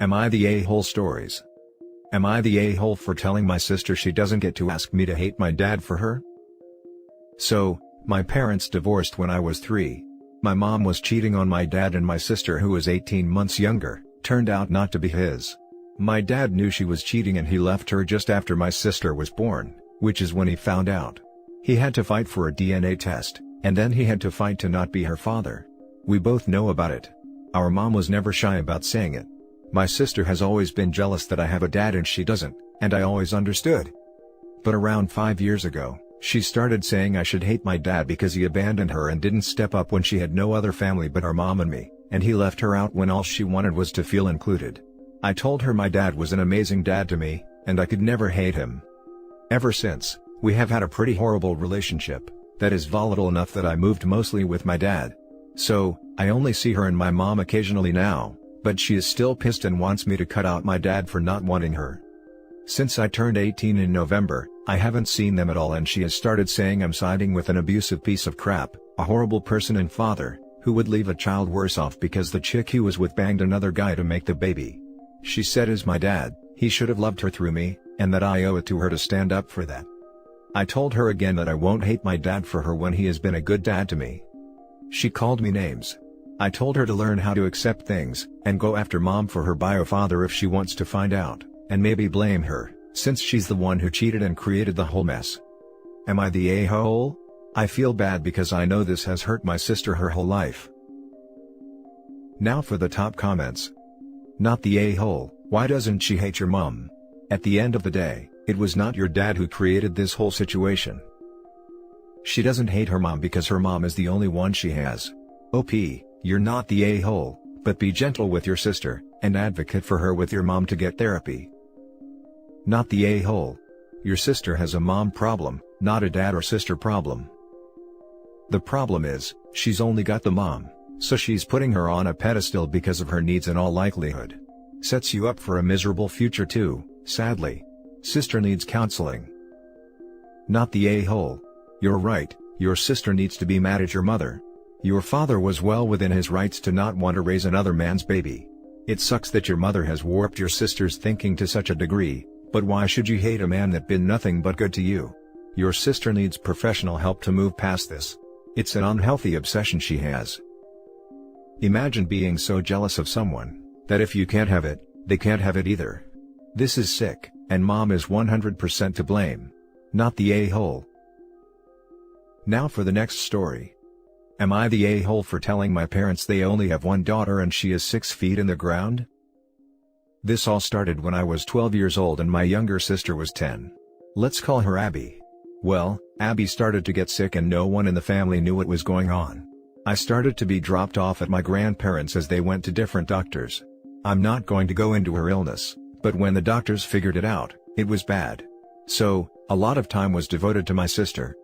Am I the a-hole stories? Am I the a-hole for telling my sister she doesn't get to ask me to hate my dad for her? So, my parents divorced when I was 3. My mom was cheating on my dad, and my sister, who was 18 months younger, turned out not to be his. My dad knew she was cheating and he left her just after my sister was born, which is when he found out. He had to fight for a DNA test, and then he had to fight to not be her father. We both know about it. Our mom was never shy about saying it. My sister has always been jealous that I have a dad and she doesn't, and I always understood. But around 5 years ago, she started saying I should hate my dad because he abandoned her and didn't step up when she had no other family but our mom and me, and he left her out when all she wanted was to feel included. I told her my dad was an amazing dad to me, and I could never hate him. Ever since, we have had a pretty horrible relationship, that is volatile enough that I moved mostly with my dad. So, I only see her and my mom occasionally now, but she is still pissed and wants me to cut out my dad for not wanting her. Since I turned 18 in November, I haven't seen them at all, and she has started saying I'm siding with an abusive piece of crap, a horrible person and father, who would leave a child worse off because the chick he was with banged another guy to make the baby. She said as my dad, he should have loved her through me, and that I owe it to her to stand up for that. I told her again that I won't hate my dad for her when he has been a good dad to me. She called me names. I told her to learn how to accept things, and go after mom for her bio father if she wants to find out, and maybe blame her, since she's the one who cheated and created the whole mess. Am I the a-hole? I feel bad because I know this has hurt my sister her whole life. Now for the top comments. Not the a-hole, why doesn't she hate your mom? At the end of the day, it was not your dad who created this whole situation. She doesn't hate her mom because her mom is the only one she has. OP, you're not the a-hole, but be gentle with your sister, and advocate for her with your mom to get therapy. Not the a-hole. Your sister has a mom problem, not a dad or sister problem. The problem is, she's only got the mom, so she's putting her on a pedestal because of her needs in all likelihood. Sets you up for a miserable future too, sadly. Sister needs counseling. Not the a-hole. You're right, your sister needs to be mad at your mother. Your father was well within his rights to not want to raise another man's baby. It sucks that your mother has warped your sister's thinking to such a degree, but why should you hate a man that been nothing but good to you? Your sister needs professional help to move past this. It's an unhealthy obsession she has. Imagine being so jealous of someone, that if you can't have it, they can't have it either. This is sick, and mom is 100% to blame. Not the a-hole. Now for the next story. Am I the a-hole for telling my parents they only have one daughter and she is 6 feet in the ground? This all started when I was 12 years old and my younger sister was 10. Let's call her Abby. Well, Abby started to get sick and no one in the family knew what was going on. I started to be dropped off at my grandparents' as they went to different doctors. I'm not going to go into her illness, but when the doctors figured it out, it was bad. So, a lot of time was devoted to my sister.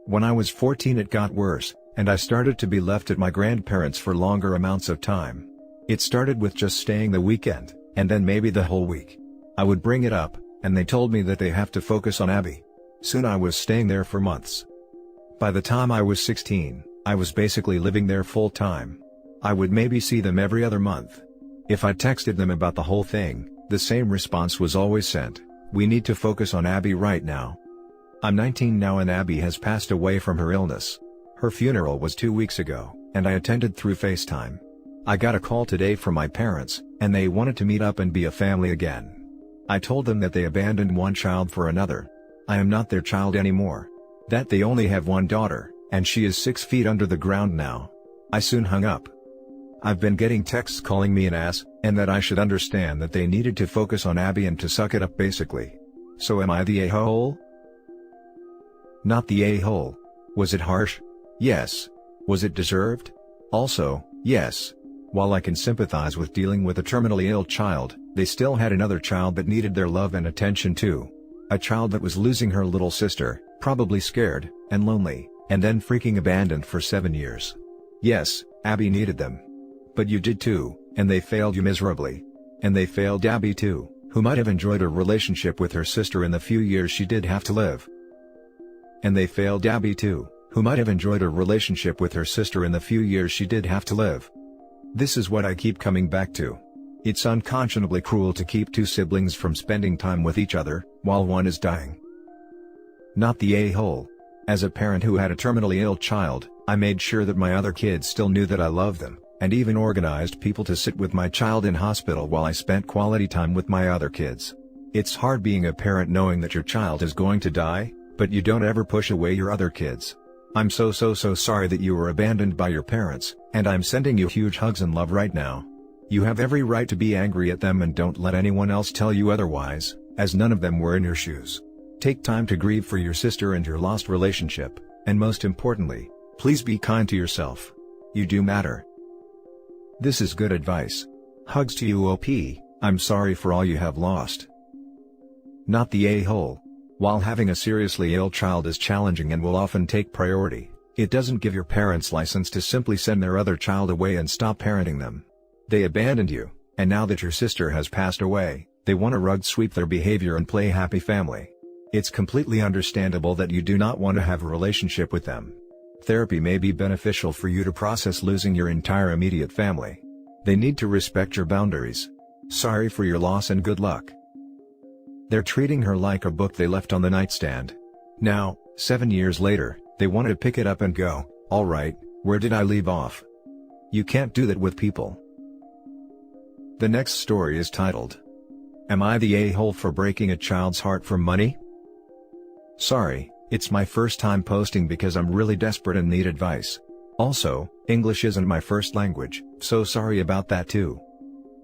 When I was 14 it got worse, and I started to be left at my grandparents' for longer amounts of time. It started with just staying the weekend, and then maybe the whole week. I would bring it up, and they told me that they have to focus on Abby. Soon I was staying there for months. By the time I was 16, I was basically living there full time. I would maybe see them every other month. If I texted them about the whole thing, the same response was always sent: we need to focus on Abby right now. I'm 19 now and Abby has passed away from her illness. Her funeral was 2 weeks ago, and I attended through FaceTime. I got a call today from my parents, and they wanted to meet up and be a family again. I told them that they abandoned one child for another. I am not their child anymore. That they only have one daughter, and she is 6 feet under the ground now. I soon hung up. I've been getting texts calling me an ass, and that I should understand that they needed to focus on Abby and to suck it up basically. So am I the a-hole? Not the a-hole. Was it harsh? Yes. Was it deserved? Also, yes. While I can sympathize with dealing with a terminally ill child, they still had another child that needed their love and attention too. A child that was losing her little sister, probably scared, and lonely, and then freaking abandoned for 7 years. Yes, Abby needed them. But you did too, and they failed you miserably. And they failed Abby too, who might have enjoyed a relationship with her sister in the few years she did have to live. And they failed Abby too, who might have enjoyed a relationship with her sister in the few years she did have to live. This is what I keep coming back to. It's unconscionably cruel to keep two siblings from spending time with each other, while one is dying. Not the a-hole. As a parent who had a terminally ill child, I made sure that my other kids still knew that I loved them, and even organized people to sit with my child in hospital while I spent quality time with my other kids. It's hard being a parent knowing that your child is going to die, but you don't ever push away your other kids. I'm so sorry that you were abandoned by your parents, and I'm sending you huge hugs and love right now. You have every right to be angry at them, and don't let anyone else tell you otherwise, as none of them were in your shoes. Take time to grieve for your sister and your lost relationship, and most importantly, please be kind to yourself. You do matter. This is good advice. Hugs to you, OP. I'm sorry for all you have lost. Not the a-hole. While having a seriously ill child is challenging and will often take priority, it doesn't give your parents license to simply send their other child away and stop parenting them. They abandoned you, and now that your sister has passed away, they want to rug sweep their behavior and play happy family. It's completely understandable that you do not want to have a relationship with them. Therapy may be beneficial for you to process losing your entire immediate family. They need to respect your boundaries. Sorry for your loss and good luck. They're treating her like a book they left on the nightstand. Now, 7 years later, they want to pick it up and go, alright, where did I leave off? You can't do that with people. The next story is titled, Am I the a-hole for breaking a child's heart for money? Sorry, it's my first time posting because I'm really desperate and need advice. Also, English isn't my first language, so sorry about that too.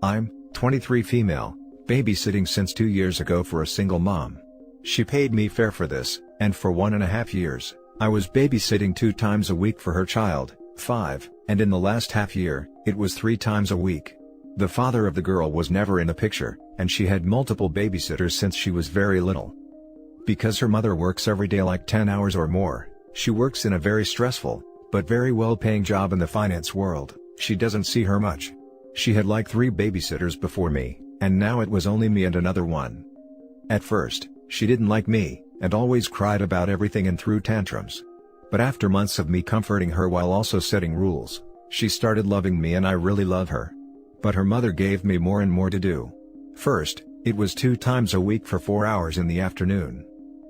I'm 23 female, babysitting since 2 years ago for a single mom. She paid me fair for this, and for 1.5 years, I was babysitting 2 times a week for her child, 5, and in the last half year, it was 3 times a week. The father of the girl was never in the picture, and she had multiple babysitters since she was very little. Because her mother works every day like 10 hours or more, she works in a very stressful, but very well-paying job in the finance world. She doesn't see her much. She had like 3 babysitters before me, and now it was only me and another one. At first, she didn't like me, and always cried about everything and threw tantrums. But after months of me comforting her while also setting rules, she started loving me, and I really love her. But her mother gave me more and more to do. First, it was 2 times a week for 4 hours in the afternoon.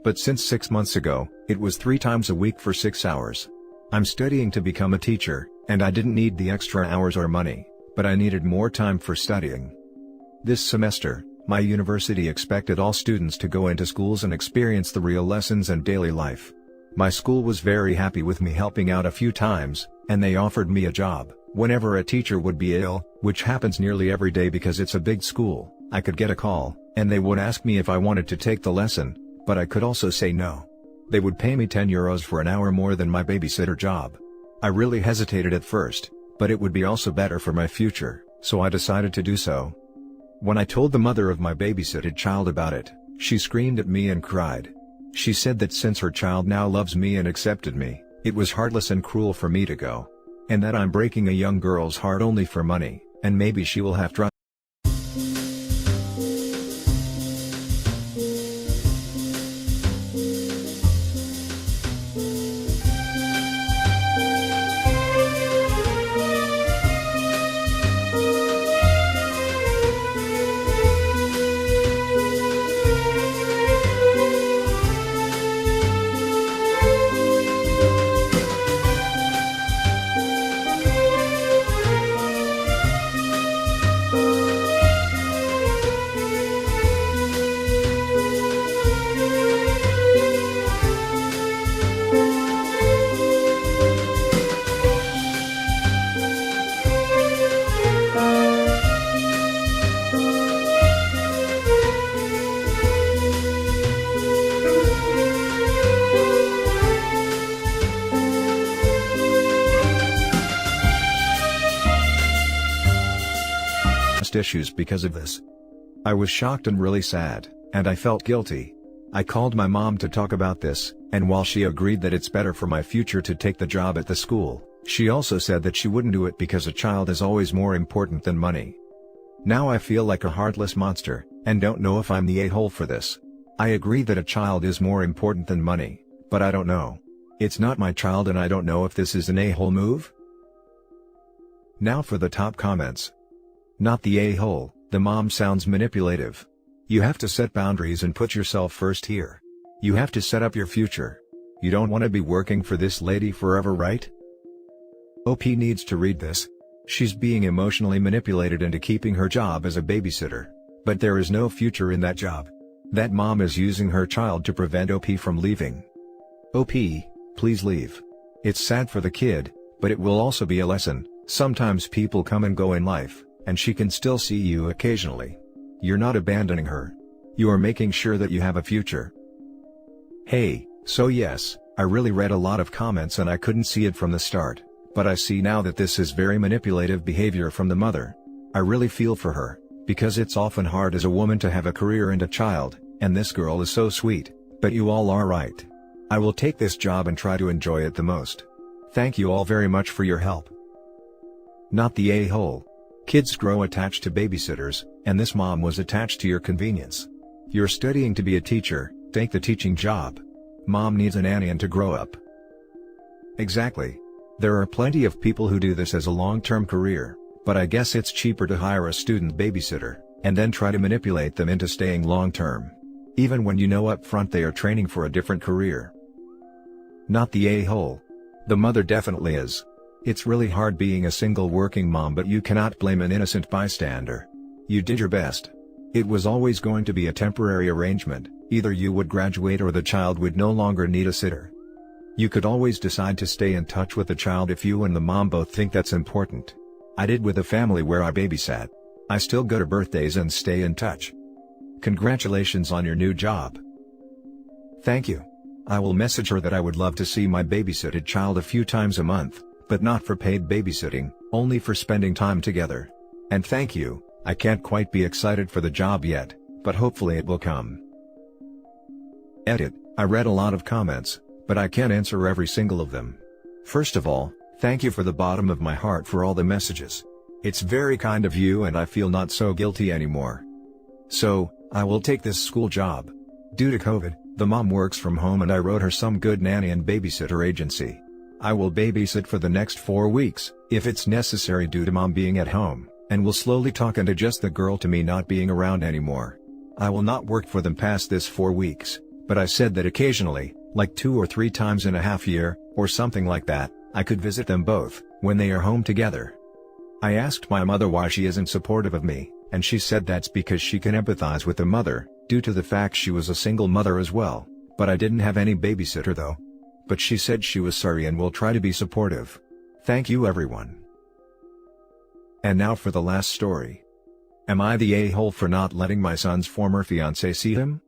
But since 6 months ago, it was 3 times a week for 6 hours. I'm studying to become a teacher, and I didn't need the extra hours or money, but I needed more time for studying. This semester, my university expected all students to go into schools and experience the real lessons and daily life. My school was very happy with me helping out a few times, and they offered me a job. Whenever a teacher would be ill, which happens nearly every day because it's a big school, I could get a call, and they would ask me if I wanted to take the lesson, but I could also say no. They would pay me €10 for an hour more than my babysitter job. I really hesitated at first, but it would be also better for my future, so I decided to do so. When I told the mother of my babysitted child about it, she screamed at me and cried. She said that since her child now loves me and accepted me, it was heartless and cruel for me to go. And that I'm breaking a young girl's heart only for money, and maybe she will have trust. Issues because of this. I was shocked and really sad, and I felt guilty. I called my mom to talk about this, and while she agreed that it's better for my future to take the job at the school, she also said that she wouldn't do it because a child is always more important than money. Now I feel like a heartless monster, and don't know if I'm the a-hole for this. I agree that a child is more important than money, but I don't know. It's not my child, and I don't know if this is an a-hole move. Now for the top comments. Not the a-hole. The mom sounds manipulative. You have to set boundaries and put yourself first here. You have to set up your future. You don't want to be working for this lady forever, right? OP needs to read this. She's being emotionally manipulated into keeping her job as a babysitter. But there is no future in that job. That mom is using her child to prevent OP from leaving. OP, please leave. It's sad for the kid, but it will also be a lesson. Sometimes people come and go in life, and she can still see you occasionally. You're not abandoning her. You are making sure that you have a future. Hey, so yes, I really read a lot of comments and I couldn't see it from the start, but I see now that this is very manipulative behavior from the mother. I really feel for her, because it's often hard as a woman to have a career and a child, and this girl is so sweet, but you all are right. I will take this job and try to enjoy it the most. Thank you all very much for your help. Not the a-hole. Kids grow attached to babysitters, and this mom was attached to your convenience. You're studying to be a teacher, take the teaching job. Mom needs a nanny and to grow up. Exactly. There are plenty of people who do this as a long-term career, but I guess it's cheaper to hire a student babysitter, and then try to manipulate them into staying long-term. Even when you know up front they are training for a different career. Not the a-hole. The mother definitely is. It's really hard being a single working mom, but you cannot blame an innocent bystander. You did your best. It was always going to be a temporary arrangement, either you would graduate or the child would no longer need a sitter. You could always decide to stay in touch with the child if you and the mom both think that's important. I did with a family where I babysat. I still go to birthdays and stay in touch. Congratulations on your new job. Thank you. I will message her that I would love to see my babysitted child a few times a month, but not for paid babysitting, only for spending time together. And thank you. I can't quite be excited for the job yet, but hopefully it will come. Edit. I read a lot of comments, but I can't answer every single of them. First of all, thank you for the bottom of my heart for all the messages. It's very kind of you and I feel not so guilty anymore. So, I will take this school job. Due to COVID, the mom works from home and I wrote her some good nanny and babysitter agency. I will babysit for the next 4 weeks, if it's necessary due to mom being at home, and will slowly talk and adjust the girl to me not being around anymore. I will not work for them past this 4 weeks, but I said that occasionally, like 2 or 3 times in a half year, or something like that, I could visit them both, when they are home together. I asked my mother why she isn't supportive of me, and she said that's because she can empathize with the mother, due to the fact she was a single mother as well, but I didn't have any babysitter though. But she said she was sorry and will try to be supportive. Thank you everyone. And now for the last story. Am I the a-hole for not letting my son's former fiancée see him?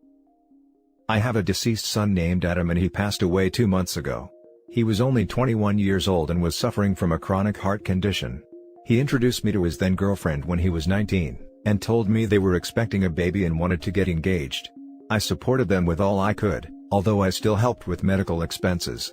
I have a deceased son named Adam and he passed away 2 months ago. He was only 21 years old and was suffering from a chronic heart condition. He introduced me to his then girlfriend when he was 19, and told me they were expecting a baby and wanted to get engaged. I supported them with all I could, although I still helped with medical expenses.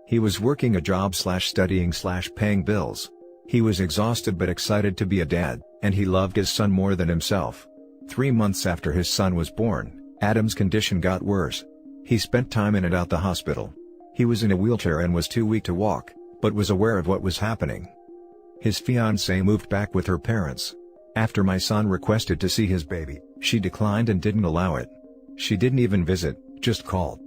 He was working a job /studying /paying bills. He was exhausted but excited to be a dad, and he loved his son more than himself. 3 months after his son was born, Adam's condition got worse. He spent time in and out the hospital. He was in a wheelchair and was too weak to walk, but was aware of what was happening. His fiancée moved back with her parents. After my son requested to see his baby, she declined and didn't allow it. She didn't even visit, just called.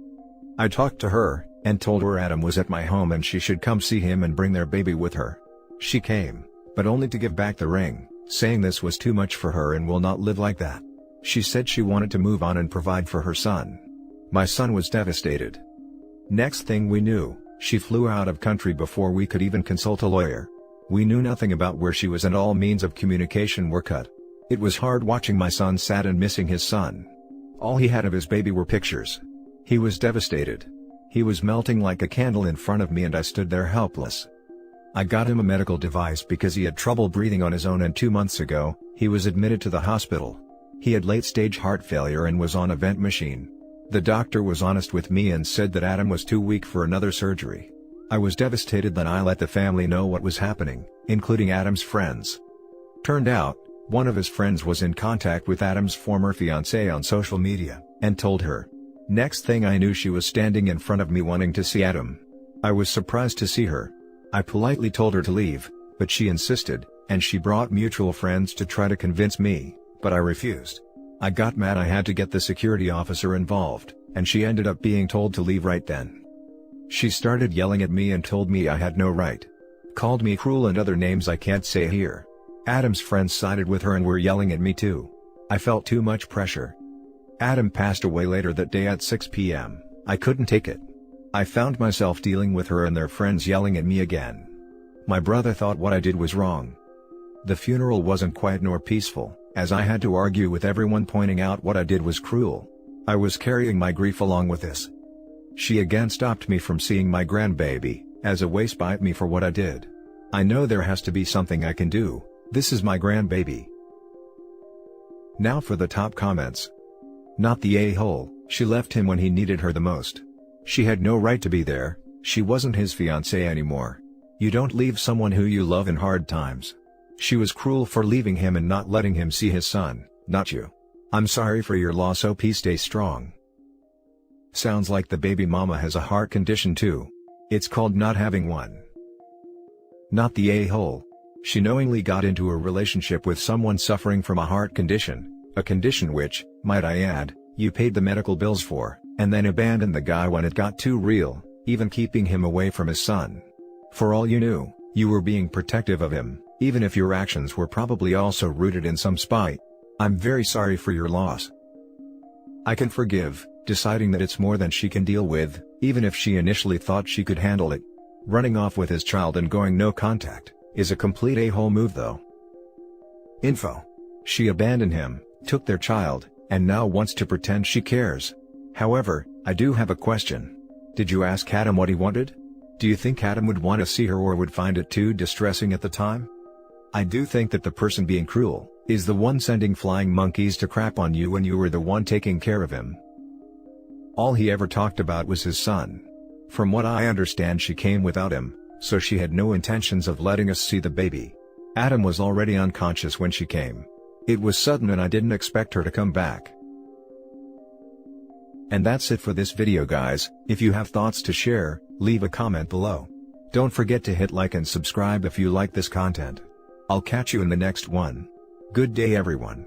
I talked to her, and told her Adam was at my home and she should come see him and bring their baby with her. She came, but only to give back the ring, saying this was too much for her and will not live like that. She said she wanted to move on and provide for her son. My son was devastated. Next thing we knew, she flew out of country before we could even consult a lawyer. We knew nothing about where she was and all means of communication were cut. It was hard watching my son sad and missing his son. All he had of his baby were pictures. He was devastated. He was melting like a candle in front of me and I stood there helpless. I got him a medical device because he had trouble breathing on his own and 2 months ago, he was admitted to the hospital. He had late-stage heart failure and was on a vent machine. The doctor was honest with me and said that Adam was too weak for another surgery. I was devastated then I let the family know what was happening, including Adam's friends. Turned out, one of his friends was in contact with Adam's former fiancée on social media, and told her. Next thing I knew she was standing in front of me wanting to see Adam. I was surprised to see her. I politely told her to leave, but she insisted, and she brought mutual friends to try to convince me, but I refused. I got mad. I had to get the security officer involved, and she ended up being told to leave right then. She started yelling at me and told me I had no right. Called me cruel and other names I can't say here. Adam's friends sided with her and were yelling at me too. I felt too much pressure. Adam passed away later that day at 6 p.m. I couldn't take it. I found myself dealing with her and their friends yelling at me again. My brother thought what I did was wrong. The funeral wasn't quiet nor peaceful, as I had to argue with everyone pointing out what I did was cruel. I was carrying my grief along with this. She again stopped me from seeing my grandbaby, as a way to spite me for what I did. I know there has to be something I can do. This is my grandbaby. Now for the top comments. Not the a-hole, she left him when he needed her the most. She had no right to be there, she wasn't his fiancée anymore. You don't leave someone who you love in hard times. She was cruel for leaving him and not letting him see his son, not you. I'm sorry for your loss. OP, stay strong. Sounds like the baby mama has a heart condition too. It's called not having one. Not the a-hole. She knowingly got into a relationship with someone suffering from a heart condition, a condition which, might I add, you paid the medical bills for, and then abandoned the guy when it got too real, even keeping him away from his son. For all you knew, you were being protective of him, even if your actions were probably also rooted in some spite. I'm very sorry for your loss. I can forgive, deciding that it's more than she can deal with, even if she initially thought she could handle it. Running off with his child and going no contact is a complete a-hole move though. Info. She abandoned him, took their child, and now wants to pretend she cares. However, I do have a question. Did you ask Adam what he wanted? Do you think Adam would want to see her or would find it too distressing at the time? I do think that the person being cruel is the one sending flying monkeys to crap on you when you were the one taking care of him. All he ever talked about was his son. From what I understand, she came without him, so she had no intentions of letting us see the baby. Adam was already unconscious when she came. It was sudden and I didn't expect her to come back. And that's it for this video, guys. If you have thoughts to share, leave a comment below. Don't forget to hit like and subscribe if you like this content. I'll catch you in the next one. Good day everyone.